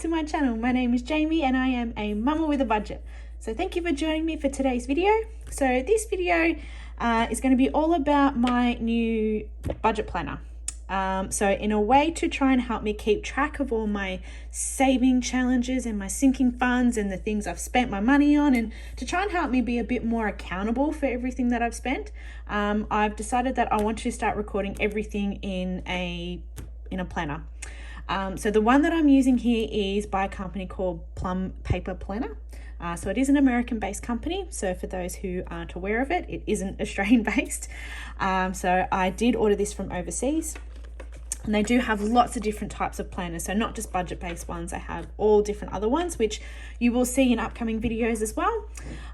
to my channel. My name is Jayme and I am a mama with a budget. So thank you for joining me for today's video. So this video is going to be all about my new budget planner. So in a way to try and help me keep track of all my saving challenges and my sinking funds and the things I've spent my money on, and to try and help me be a bit more accountable for everything that I've spent, I've decided that I want to start recording everything in a planner. So the one that I'm using here is by a company called Plum Paper Planner. So it is an American-based company. So for those who aren't aware of it, it isn't Australian-based. So I did order this from overseas. And they do have lots of different types of planners. So not just budget-based ones, they have all different other ones, which you will see in upcoming videos as well.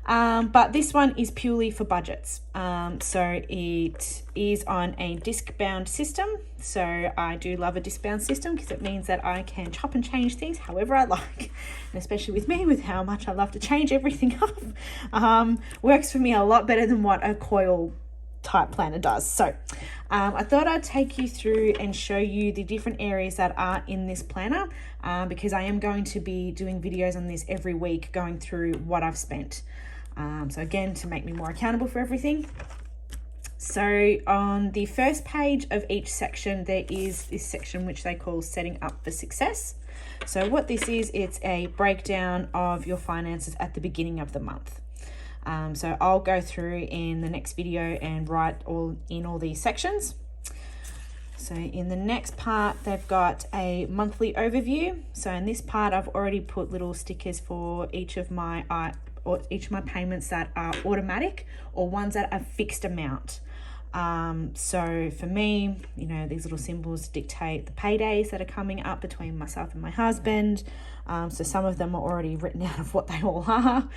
But this one is purely for budgets. So it is on a disc-bound system. So I do love a disc-bound system because it means that I can chop and change things however I like. And especially with me, with how much I love to change everything up, works for me a lot better than what a coil type planner does. So I thought I'd take you through and show you the different areas that are in this planner, because I am going to be doing videos on this every week, going through what I've spent. So again, to make me more accountable for everything. So on the first page of each section, there is this section which they call setting up for success. So what this is, it's a breakdown of your finances at the beginning of the month. So I'll go through in the next video and write all these sections. So in the next part, they've got a monthly overview. So in this part, I've already put little stickers for each of my payments that are automatic or ones that are fixed amount. So for me, you know, these little symbols dictate the paydays that are coming up between myself and my husband. So some of them are already written out of what they all are.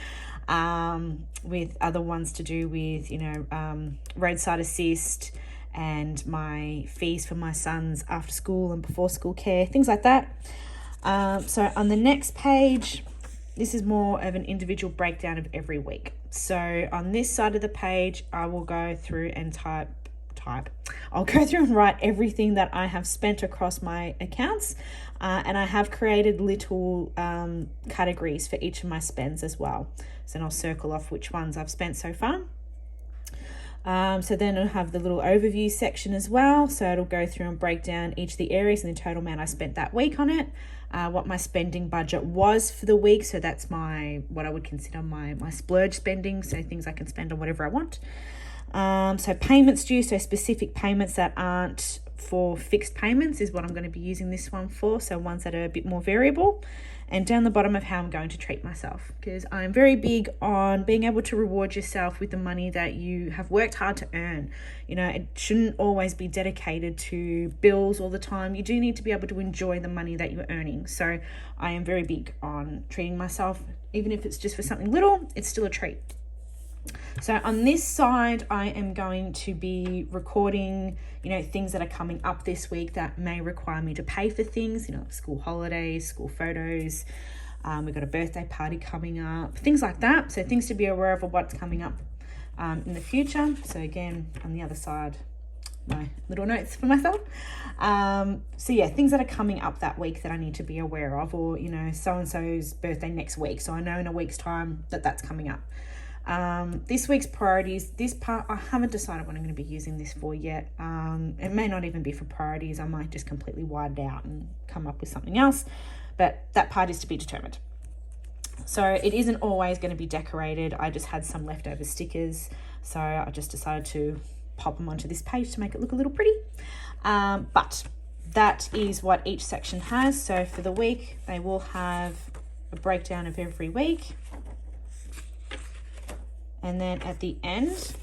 With other ones to do with, you know, roadside assist and my fees for my son's after school and before school care, things like that. So on the next page, this is more of an individual breakdown of every week. So on this side of the page, I will go through and I'll go through and write everything that I have spent across my accounts. And I have created little categories for each of my spends as well. So then I'll circle off which ones I've spent so far. So then I'll have the little overview section as well. So it'll go through and break down each of the areas and the total amount I spent that week on it. What my spending budget was for the week. So that's what I would consider my splurge spending. So things I can spend on whatever I want. So payments due, so specific payments that aren't for fixed payments is what I'm going to be using this one for. So ones that are a bit more variable. And down the bottom of how I'm going to treat myself, because I'm very big on being able to reward yourself with the money that you have worked hard to earn. You know, it shouldn't always be dedicated to bills all the time. You do need to be able to enjoy the money that you're earning. So I am very big on treating myself, even if it's just for something little, it's still a treat. So on this side, I am going to be recording, you know, things that are coming up this week that may require me to pay for things, you know, school holidays, school photos. We've got a birthday party coming up, things like that. So things to be aware of what's coming up in the future. So again, on the other side, my little notes for myself. So yeah, things that are coming up that week that I need to be aware of, or, you know, so-and-so's birthday next week. So I know in a week's time that that's coming up. This week's priorities, this part, I haven't decided what I'm going to be using this for yet. It may not even be for priorities. I might just completely wide it out and come up with something else, but that part is to be determined. So it isn't always going to be decorated. I just had some leftover stickers, so I just decided to pop them onto this page to make it look a little pretty. But that is what each section has. So for the week, they will have a breakdown of every week. And then at the end,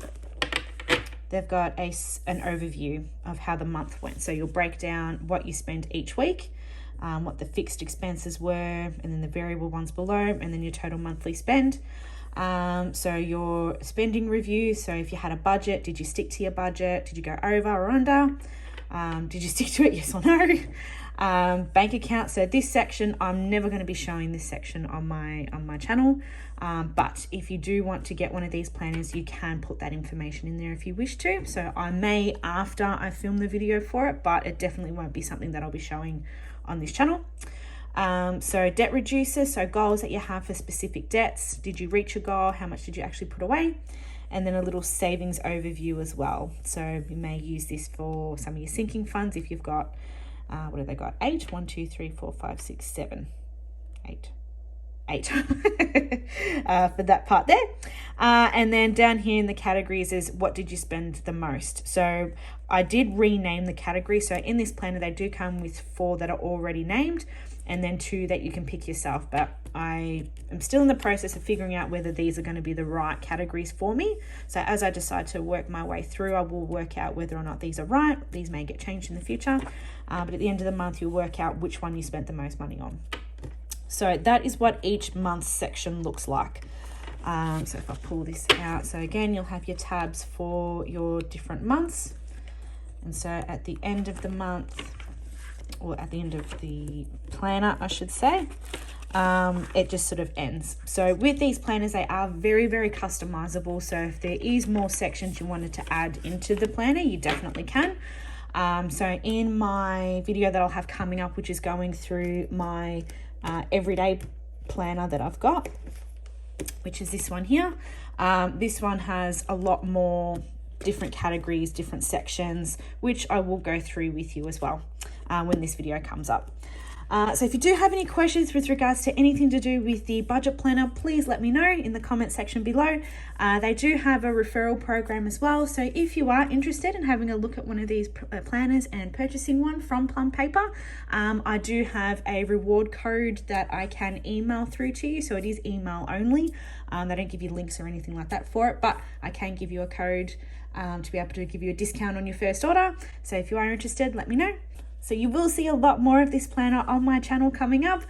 they've got an overview of how the month went. So you'll break down what you spend each week, what the fixed expenses were, and then the variable ones below, and then your total monthly spend. So your spending review. So if you had a budget, did you stick to your budget? Did you go over or under? Did you stick to it? Yes or no? Bank account. So this section, I'm never going to be showing this section on my channel. But if you do want to get one of these planners, you can put that information in there if you wish to. So I may after I film the video for it, but it definitely won't be something that I'll be showing on this channel. So debt reducer, so goals that you have for specific debts. Did you reach your goal? How much did you actually put away? And then a little savings overview as well. So you may use this for some of your sinking funds if you've got, what have they got? 8, 1, 2, 3, 4, 5, 6, 7, 8. 8 for that part there. And then down here in the categories is what did you spend the most. So I did rename the category. So in this planner, they do come with 4 that are already named and then 2 that you can pick yourself. But I am still in the process of figuring out whether these are going to be the right categories for me. So as I decide to work my way through, I will work out whether or not these are right. These may get changed in the future. But at the end of the month, you'll work out which one you spent the most money on. So that is what each month's section looks like. So if I pull this out, so again, you'll have your tabs for your different months. And so at the end of the month, or at the end of the planner, I should say, it just sort of ends. So with these planners, they are very, very customizable. So if there is more sections you wanted to add into the planner, you definitely can. So in my video that I'll have coming up, which is going through my everyday planner that I've got, which is this one here. This one has a lot more different categories, different sections, which I will go through with you as well when this video comes up. So if you do have any questions with regards to anything to do with the budget planner, please let me know in the comment section below. They do have a referral program as well. So if you are interested in having a look at one of these planners and purchasing one from Plum Paper, I do have a reward code that I can email through to you. So it is email only. They don't give you links or anything like that for it, but I can give you a code to be able to give you a discount on your first order. So if you are interested, let me know. So you will see a lot more of this planner on my channel coming up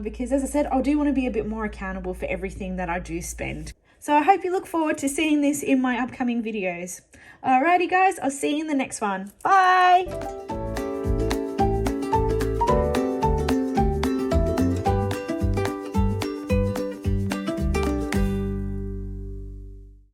because, as I said, I do want to be a bit more accountable for everything that I do spend. So I hope you look forward to seeing this in my upcoming videos. Alrighty guys, I'll see you in the next one. Bye!